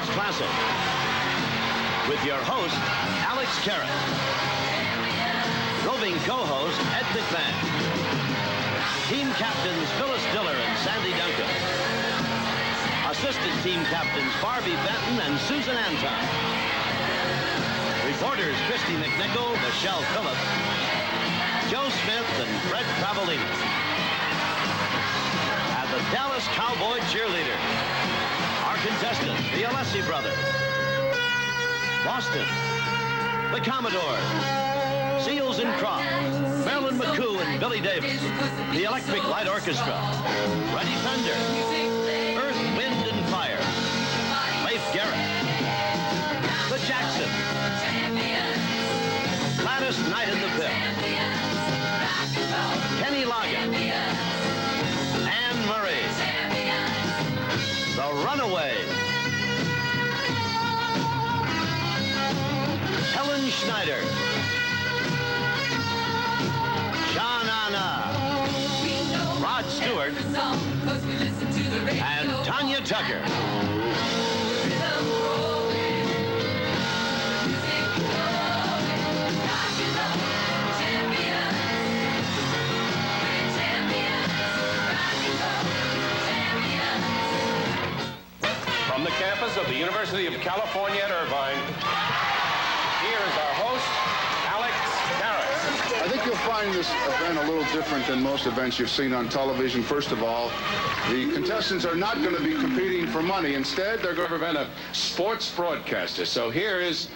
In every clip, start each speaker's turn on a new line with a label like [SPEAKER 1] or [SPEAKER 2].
[SPEAKER 1] Sports Classic with your host, Alex Carrot. Roving co-host, Ed McMahon. Team captains, Phyllis Diller and Sandy Duncan. Assistant team captains, Barbie Benton and Susan Anton. Reporters, Christy McNichol, Michelle Phillips, Joe Smith and Fred Travelino. And the Dallas Cowboy cheerleader. Our contestants, the Alessi brothers. Boston, the Commodores, Seals and Croft, Marilyn McCoo and Billy Davis, the Electric Light Orchestra, Reddy Fender, Earth, Wind and Fire, LEIF Garrett, the Jacksons, Gladys Knight in the Pit, Kenny Loggins, Anne Murray, the Runaways, Helen Schneider, Sha-Na-Na, Rod Stewart, and Tanya Tucker.
[SPEAKER 2] From the campus of the University of California at Irvine, here is our host, Alex Carrot.
[SPEAKER 3] I think you'll find this event a little different than most events you've seen on television. First of all, the contestants are not going to be competing for money. Instead, they're going to prevent a sports broadcaster. So here is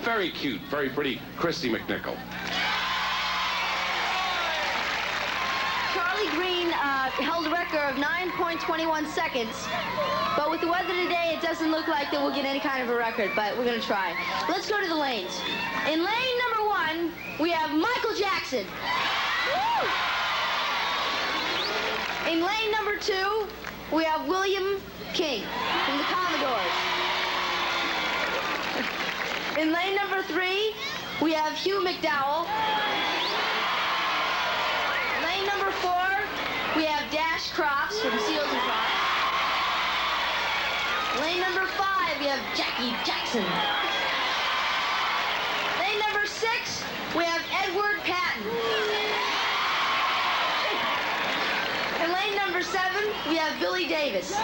[SPEAKER 3] very cute, very pretty Christy McNichol.
[SPEAKER 4] Charlie Green held a record of 9.21 seconds. But with the weather today, it doesn't look like that we'll get any kind of a record, but we're going to try. Let's go to the lanes. In lane number 1, we have Michael Jackson. Woo! In lane number 2, we have William King from the Commodores. In lane number 3, we have Hugh McDowell. Lane number 4, we have Dash Crofts from Seals and Crofts. Lane number 5, we have Jackie Jackson. Lane number 6, we have Edward Patton. In lane number 7, we have Billy Davis.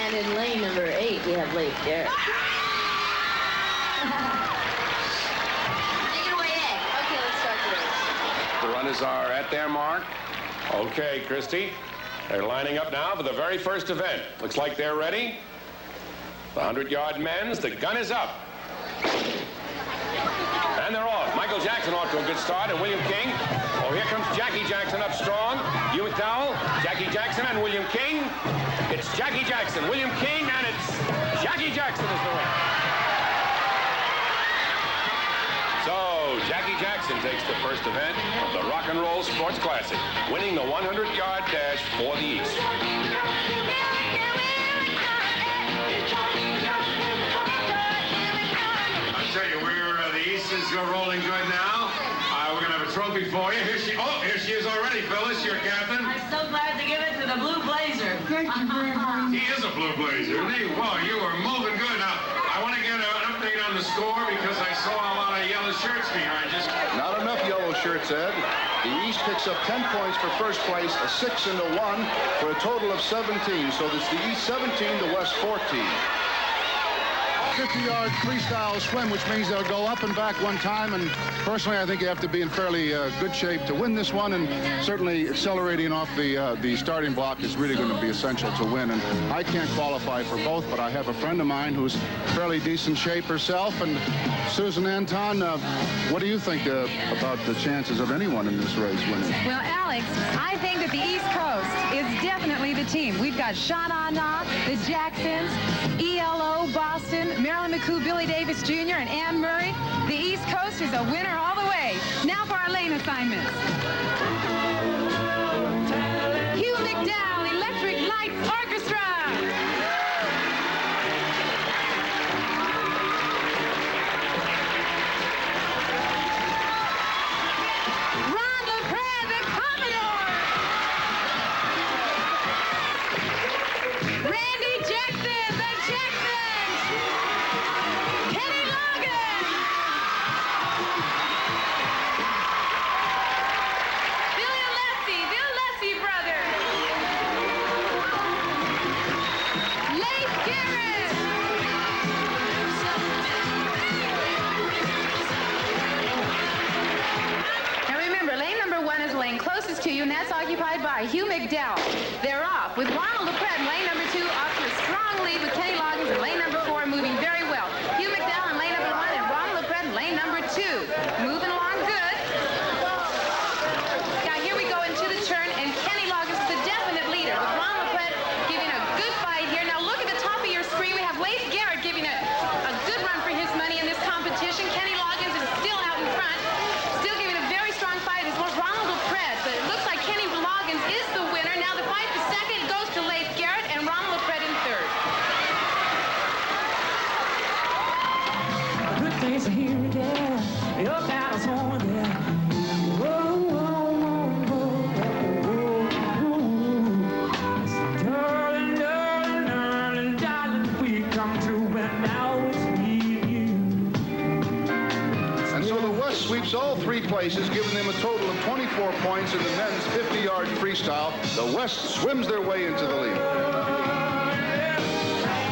[SPEAKER 4] And in lane number 8, we have LEIF Garrett. Take it away, Ed. Okay, let's start the race.
[SPEAKER 2] The runners are at their mark. Okay, Christy. They're lining up now for the very first event. Looks like they're ready. The 100-yard men's, the gun is up. And they're off. Michael Jackson off to a good start, and William King. Oh, here comes Jackie Jackson up strong. Hugh McDowell, Jackie Jackson, and William King. It's Jackie Jackson, William King, and it's Jackie Jackson is the winner. So, Jackie Jackson takes the first event of the Rock and Roll Sports Classic, winning the 100-yard dash for the East.
[SPEAKER 5] I'll tell you, the East is rolling good now. We're going to have a trophy for you. Here she is already, Phyllis, your captain.
[SPEAKER 6] I'm so glad to give it to the Blue Blazer.
[SPEAKER 5] Thank you very much. He is a Blue Blazer, isn't he? Wow, you are moving good. Now, I want to get an update on the score because I saw a lot of yellow shirts behind you.
[SPEAKER 3] Not enough yellow shirts, Ed. The East picks up 10 points for first place, a 6 and a 1, for a total of 17. So it's the East 17, the West 14. 50-yard freestyle swim, which means they'll go up and back one time. And personally, I think you have to be in fairly good shape to win this one. And certainly accelerating off the starting block is really going to be essential to win. And I can't qualify for both, but I have a friend of mine who's fairly decent shape herself. And Susan Anton, what do you think about the chances of anyone in this race winning?
[SPEAKER 7] Well, Alex, I think that the East Coast is definitely the team. We've got Sha-Na-Na, the Jacksons, ELO, Boston, Marilyn McCoo, Billy Davis Jr., and Anne Murray. The East Coast is a winner all the way. Now for our lane assignments. Hugh McDowell, Electric Light Orchestra. Jackson! and that's occupied by Hugh McDowell. They're off with Ronald LAPREAD in lane number 2, off to a strong lead with Kenny Loggins in lane number 4, moving very well. Hugh McDowell in lane number 1 and Ronald LAPREAD in lane number 2. Moving along good. Now here we go into the turn, and Kenny Loggins is the definite leader with Ronald LAPREAD giving a good fight here. Now look at the top of your screen. We have LEIF Garrett giving a good run for his money in this competition. Kenny Loggins is still out in front, still giving a very strong fight as well. Ronald LAPREAD, but it looks like Kenny Loggins is the winner. Now the fight for second goes to LEIF Garrett and Ronald LAPREAD in third.
[SPEAKER 8] Good days are here again. Your battle's on there. Whoa, whoa, whoa, whoa, whoa, whoa. Darling, darling, darling, darling, we come to and now it's me and you.
[SPEAKER 3] And so the West sweeps all 3 places, giving them a total of 24 points in the men's 50-yard freestyle. The West swims their way into the lead.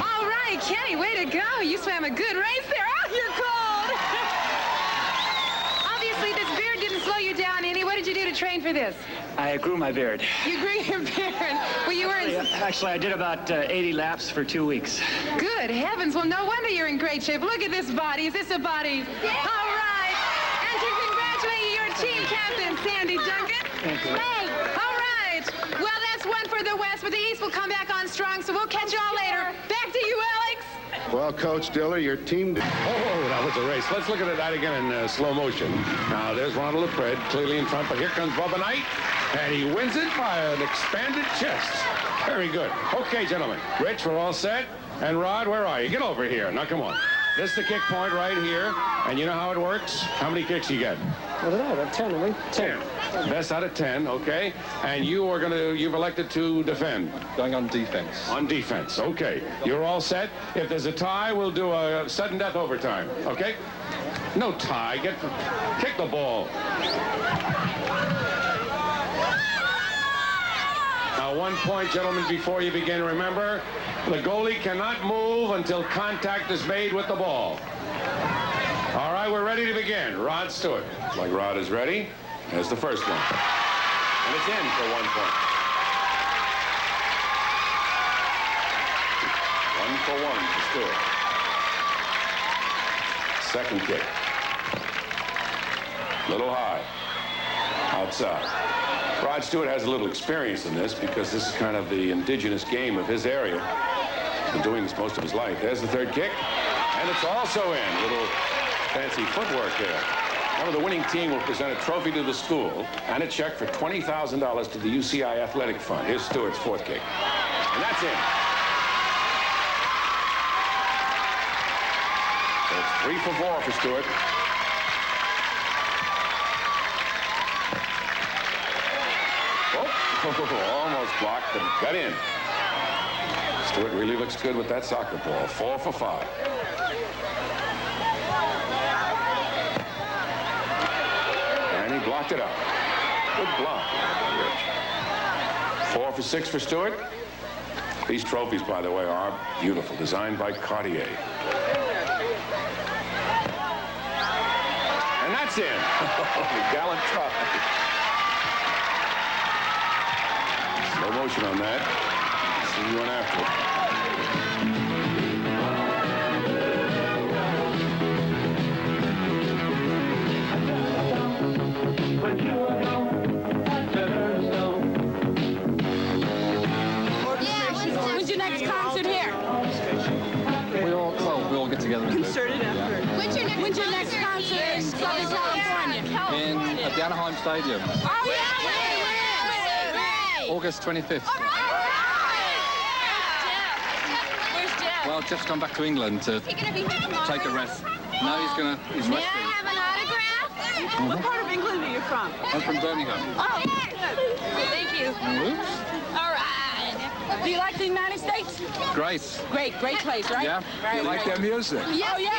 [SPEAKER 7] All right, Kenny, way to go. You swam a good race there. Oh, you're cold. Obviously, this beard didn't slow you down any. What did you do to train for this?
[SPEAKER 9] I grew my beard.
[SPEAKER 7] You grew your beard. Well, you were in...
[SPEAKER 9] Actually, I did about 80 laps for 2 weeks.
[SPEAKER 7] Good heavens. Well, no wonder you're in great shape. Look at this body. Is this a body? Yeah. All right. And to congratulate your team captain, Sandy Duncan.
[SPEAKER 9] Thank you.
[SPEAKER 7] All right. Well, that's one for the West, but the East will come back on strong, so we'll catch you all later. Back to you, Alex.
[SPEAKER 3] Well, Coach Diller, your team...
[SPEAKER 2] Oh, that was a race. Let's look at that again in slow motion. Now, there's Ronald LAPREAD clearly in front, but here comes Bubba Knight, and he wins it by an expanded chest. Very good. Okay, gentlemen. Rich, we're all set. And Rod, where are you? Get over here. Now, come on. This is the kick point right here, and you know how it works? How many kicks you get?
[SPEAKER 9] I don't know, about 10, right?
[SPEAKER 2] 10. Best out of 10, okay. And you've elected to defend.
[SPEAKER 10] Going on defense.
[SPEAKER 2] On defense, okay. You're all set. If there's a tie, we'll do a sudden death overtime, okay? No tie. Kick the ball. Now, 1 point, gentlemen, before you begin. Remember, the goalie cannot move until contact is made with the ball. All right, we're ready to begin. Rod Stewart. Looks like Rod is ready. There's the first one. And it's in for 1 point. 1 for 1 for Stewart. Second kick. Little high. Outside. Rod Stewart has a little experience in this because this is kind of the indigenous game of his area. He's been doing this most of his life. There's the third kick. And it's also in. Little fancy footwork there. Now, the winning team will present a trophy to the school and a check for $20,000 to the UCI Athletic Fund. Here's Stewart's fourth kick. And that's in. So it's 3 for 4 for Stewart. Oh, almost blocked, but got in. Stewart really looks good with that soccer ball. 4 for 5. And he blocked it up. Good block. 4 for 6 for Stewart. These trophies, by the way, are beautiful. Designed by Cartier. And that's in. The gallant try. Slow motion on that. See you on after.
[SPEAKER 6] When's your next concert here?
[SPEAKER 10] We all get together.
[SPEAKER 6] Concerted effort. When's your next concert in Southern California?
[SPEAKER 10] At the Anaheim Stadium.
[SPEAKER 6] Oh, yeah!
[SPEAKER 10] August 25th.
[SPEAKER 6] Where's Jeff?
[SPEAKER 10] Well, Jeff's gone back to England to take a rest. No, he's
[SPEAKER 6] May I
[SPEAKER 10] resting.
[SPEAKER 6] have an autograph? What part of England are you from?
[SPEAKER 10] I'm from Birmingham.
[SPEAKER 6] Oh, thank you. All right. Do you like the United States?
[SPEAKER 10] Great.
[SPEAKER 6] Great place, right?
[SPEAKER 10] Yeah.
[SPEAKER 6] Right,
[SPEAKER 10] You like
[SPEAKER 6] right.
[SPEAKER 10] their music?
[SPEAKER 6] Yeah. Oh, yeah.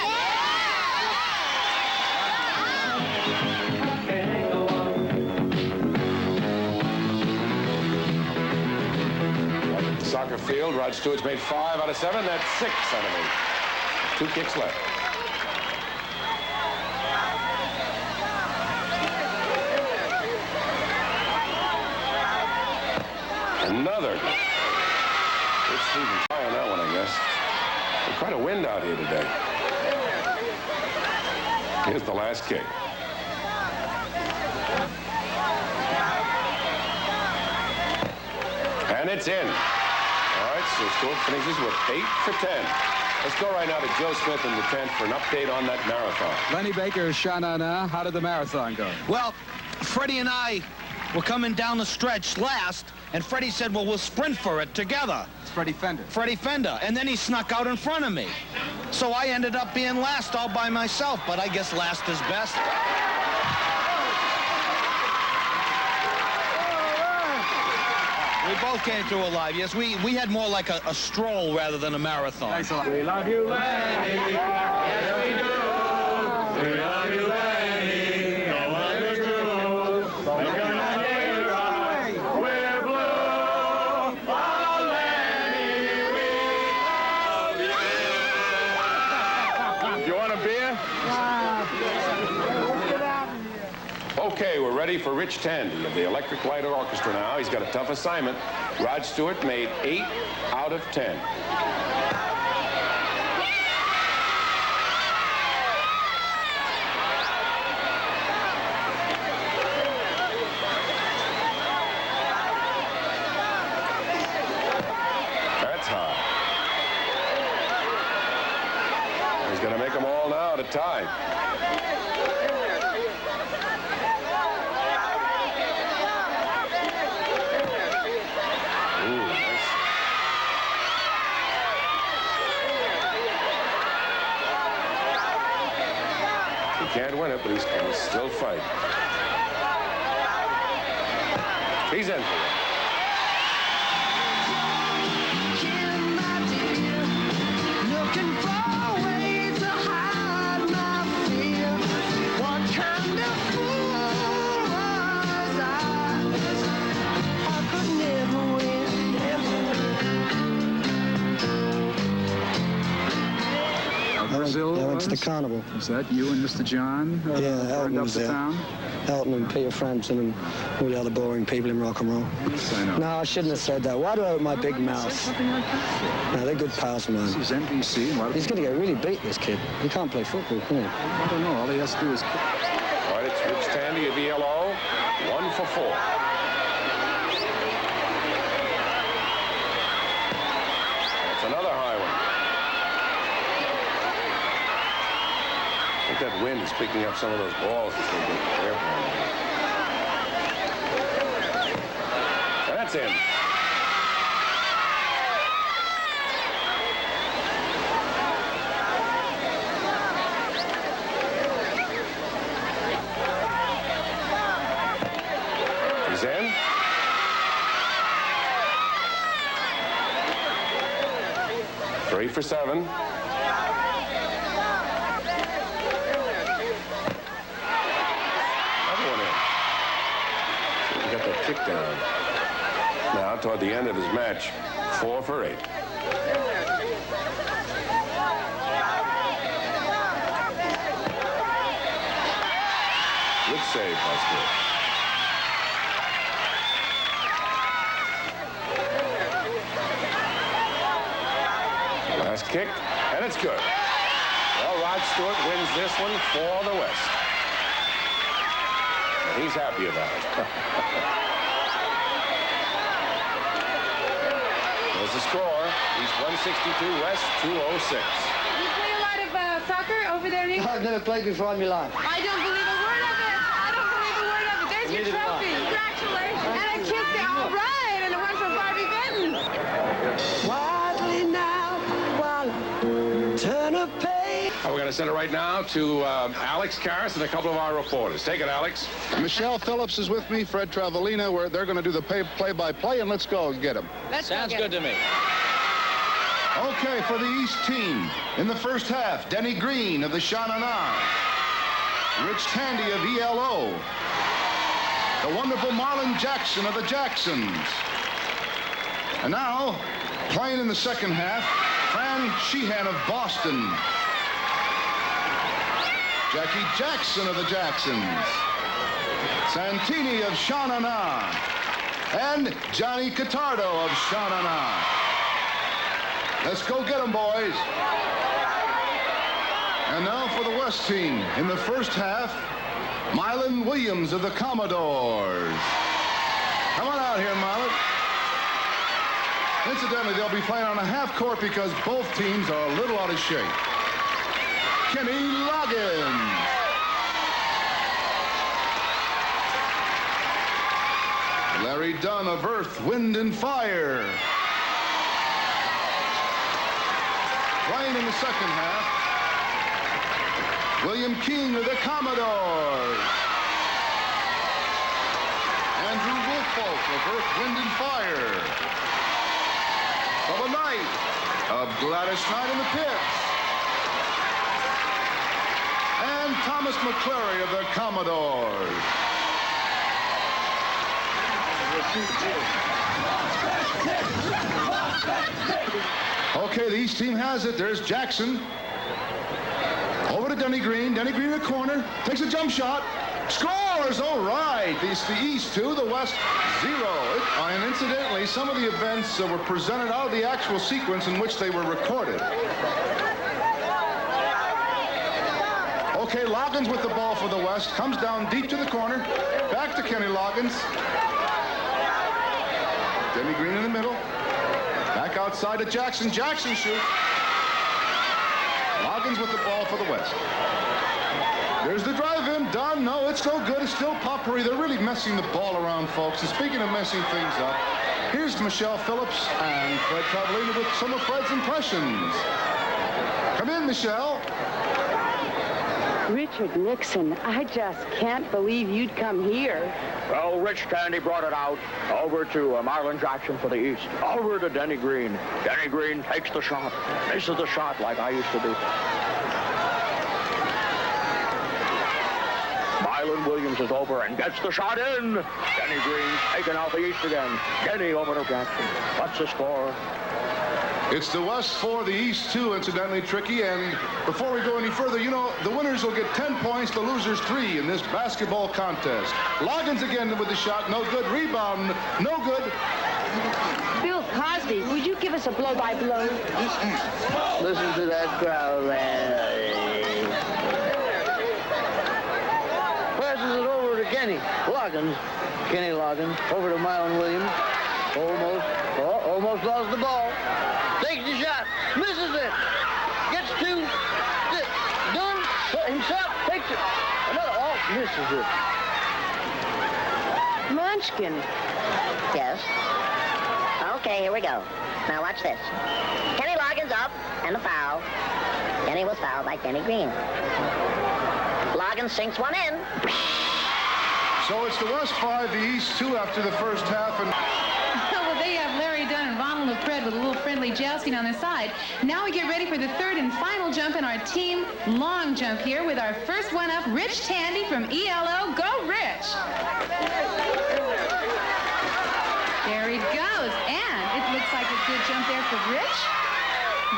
[SPEAKER 2] Soccer field. Rod Stewart's made 5 out of 7. That's 6 out of 8. 2 kicks left. another. Good Stephen try on that one, I guess. There's quite a wind out here today. Here's the last kick. And it's in. All right, so Stewart finishes with 8 for 10. Let's go right now to Joe Smith in the tent for an update on that marathon.
[SPEAKER 10] Lenny Baker, Sha-Na-Na, how did the marathon go?
[SPEAKER 11] Well, Freddie and I were coming down the stretch last, and Freddie said, well, we'll sprint for it together.
[SPEAKER 10] It's Freddie Fender.
[SPEAKER 11] Freddie Fender. And then he snuck out in front of me. So I ended up being last all by myself, but I guess last is best. We both came through alive. Yes, we had more like a stroll rather than a marathon.
[SPEAKER 10] Thanks a lot.
[SPEAKER 8] We love you, Lenny. Yes, we do. We love you, Lenny. No one is true. We're gonna hear us. We're blue. Oh, Lenny, we love you.
[SPEAKER 2] You want a beer? Okay, we're ready for Rich Tandy of the Electric Light Orchestra now. He's got a tough assignment. Rod Stewart made 8 out of 10. That's high. He's going to make them all now to tie. Can't win it, but he's going to still fight. He's in for it.
[SPEAKER 8] Looking for a way to hide my fear. What kind of fool was I? I could never win.
[SPEAKER 10] Brazil
[SPEAKER 12] I went to the
[SPEAKER 10] was?
[SPEAKER 12] carnival.
[SPEAKER 10] Was that you and Mr. John?
[SPEAKER 12] Yeah, Elton
[SPEAKER 10] up
[SPEAKER 12] was
[SPEAKER 10] the
[SPEAKER 12] there.
[SPEAKER 10] town?
[SPEAKER 12] Elton and Peter Frampton and all the other boring people in rock and roll.
[SPEAKER 10] Yes, I know.
[SPEAKER 12] No, I shouldn't have said that. Why do I open my big mouth?
[SPEAKER 10] Something like that.
[SPEAKER 12] No, they're good pals of
[SPEAKER 10] This
[SPEAKER 12] mine.
[SPEAKER 10] is NBC.
[SPEAKER 12] He's going to get really beat, this kid. He can't play football, can he?
[SPEAKER 10] I don't know. All he has to do is kick.
[SPEAKER 2] All right, it's Rich Tandy of ELO. 1 for 4. That's another high one. I think that wind is picking up some of those balls as they get airborne. And that's in. He's in. Three for 7. Kick down. Now, toward the end of his match, 4 for 8. Good save by Stewart. Last kick, and it's good. Well, Rod Stewart wins this one for the West. And he's happy about it. There's the score. East 162, West 206.
[SPEAKER 7] You play a lot of soccer over there, Nick?
[SPEAKER 12] I've never played before in my life.
[SPEAKER 7] I don't believe a word of it. I don't believe a word of it. There's your trophy. Congratulations. And I kicked it all right, and it went for Barbie Benton.
[SPEAKER 8] Quietly now, while I turn a page.
[SPEAKER 2] We're going to send it right now to Alex Karras and a couple of our reporters. Take it, Alex.
[SPEAKER 3] Michelle Phillips is with me, Fred Travalina, where they're going to do the play-by-play, and let's go get them.
[SPEAKER 11] Sounds good to me.
[SPEAKER 3] Okay, for the East team, in the first half, Denny Green of the Sha-Na-Na, Rich Tandy of ELO, the wonderful Marlon Jackson of the Jacksons. And now, playing in the second half, Fran SHEEHAN of Boston, Jackie Jackson of the Jacksons, Santini of Sha-Na-Na, and Johnny Catardo of Sha-Na-Na. Let's go get them, boys. And now for the West team. In the first half, MILAN Williams of the Commodores. Come on out here, MILAN. Incidentally, they'll be playing on a half court because both teams are a little out of shape. Kenny Loggins. Larry Dunn of Earth, Wind and Fire. Playing in the second half, William King of the Commodores. Andrew WOOLFOLK of Earth, Wind and Fire. Bubba Knight of Gladys Knight in the Pits. And Thomas McClary of the Commodores. Okay, the East team has it. There's Jackson. Over to Denny Green. Denny Green in the corner. Takes a jump shot. Scores! All right. It's the East 2, the West 0. And incidentally, some of the events were presented out of the actual sequence in which they were recorded. Okay, Loggins with the ball for the West. Comes down deep to the corner. Back to Kenny Loggins. Denny Green in the middle. Back outside to Jackson. Jackson shoots. Loggins with the ball for the West. There's the drive-in. Done. No, it's no good. It's still potpourri. They're really messing the ball around, folks. And speaking of messing things up, here's Michelle Phillips and Fred Cavallini with some of Fred's impressions. Come in, Michelle.
[SPEAKER 13] Richard Nixon, I just can't believe you'd come here.
[SPEAKER 14] Well, Rich Tandy brought it out. Over to Marlon Jackson for the East. Over to Denny Green. Denny Green takes the shot. Misses the shot like I used to do. Mylan Williams is over and gets the shot in. Denny Green taking out the East again. Denny over to Jackson. What's the score?
[SPEAKER 3] It's the West 4, the East 2, incidentally, Tricky. And before we go any further, you know, the winners will get 10 points, the losers 3 in this basketball contest. Loggins again with the shot, no good. Rebound, no good.
[SPEAKER 13] Bill Cosby, would you give us a blow-by-blow?
[SPEAKER 14] Listen to that crowd, man. Passes it over to Kenny Loggins. Kenny Loggins over to Mylan Williams. Almost lost the ball. Takes the shot, misses it, gets to Dunn himself, takes it, another, misses it.
[SPEAKER 13] Munchkin.
[SPEAKER 15] Yes? Okay, here we go. Now watch this. Kenny Loggins up, and the foul. Kenny was fouled by Denny Green. Loggins sinks one in.
[SPEAKER 3] So it's the West 5, the East 2 after the first half. And
[SPEAKER 7] well, they have Larry Dunn and Ronald LAPREAD with a little friendly jousting on the side. Now we get ready for the third and final jump in our team long jump here with our first one up, Rich Tandy from ELO. Go, Rich! There he goes. And it looks like a good jump there for Rich.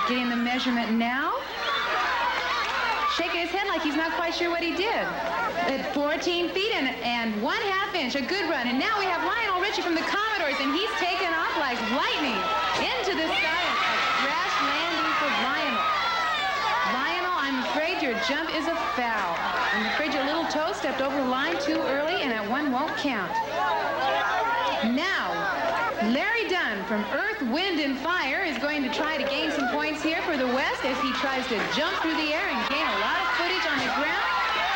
[SPEAKER 7] Getting the measurement now. Shaking his head like he's not quite sure what he did. At 14 feet and 1/2 inch, a good run. And now we have Lionel Richie from the Commodores, and he's taken off like lightning into the sky. A crash landing for Lionel. Lionel, I'm afraid your jump is a foul. I'm afraid your little toe stepped over the line too early, and that one won't count. Now, Larry Dunn from Earth, Wind, and Fire is going to try to gain some points here for the West as he tries to jump through the air and gain a lot of footage on the ground.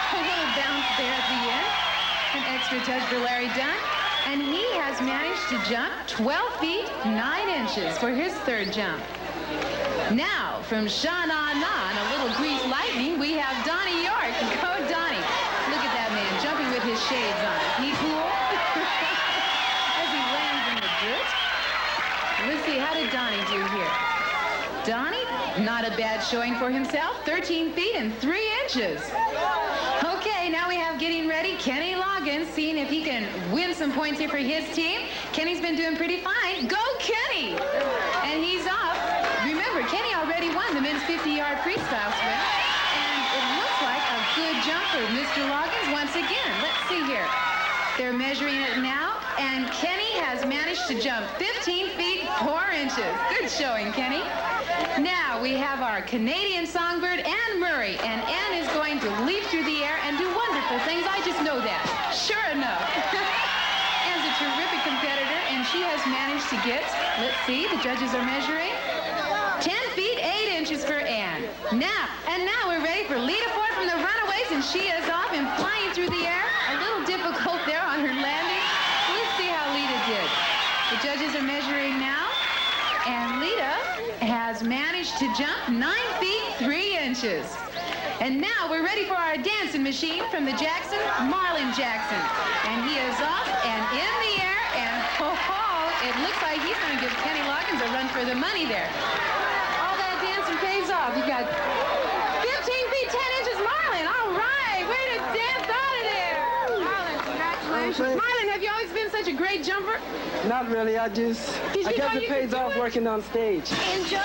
[SPEAKER 7] A little bounce there at the end. An extra touch for Larry Dunn. And he has managed to jump 12 feet, 9 inches for his third jump. Now, from Sha-Na-Na and a little grease lightning, we have Donnie York. Go, Donnie. Look at that man jumping with his shades on. Isn't he cool? As he lands in the dirt. Let's see, how did Donnie do here? Donnie, not a bad showing for himself. 13 feet and 3 inches. Okay, now we have getting ready Kenny Loggins, seeing if he can win some points here for his team. Kenny's been doing pretty fine. Go, Kenny! And he's off. Remember, Kenny already won the men's 50-yard freestyle swim. And it looks like a good jump for Mr. Loggins once again. Let's see here. They're measuring it now. And Kenny has managed to jump 15 feet 4 inches. Good showing, Kenny. Now we have our Canadian songbird, Anne Murray. And Anne is going to leap through the air and do wonderful things. I just know that. Sure enough. Anne's a terrific competitor, and she has managed to get, let's see, the judges are measuring, 10 feet 8 inches for Anne. Now we're ready for Lita Ford from the Runaways, and she is off and flying through the air. A little difficult there on her landing. Let's see how Lita did. The judges are measuring now, and Lita has managed to jump 9 feet 3 inches. And now we're ready for our dancing machine from the Jackson, Marlon Jackson. And he is off and in the air, and it looks like he's going to give Kenny Loggins a run for the money there. All that dancing pays off. You got 15 feet 10 inches, Marlon. All right, way to dance out of there. Marlon, congratulations. Marlon, have you always been such a great jumper?
[SPEAKER 12] Not really. I guess it pays off working on stage.
[SPEAKER 4] Enjoy.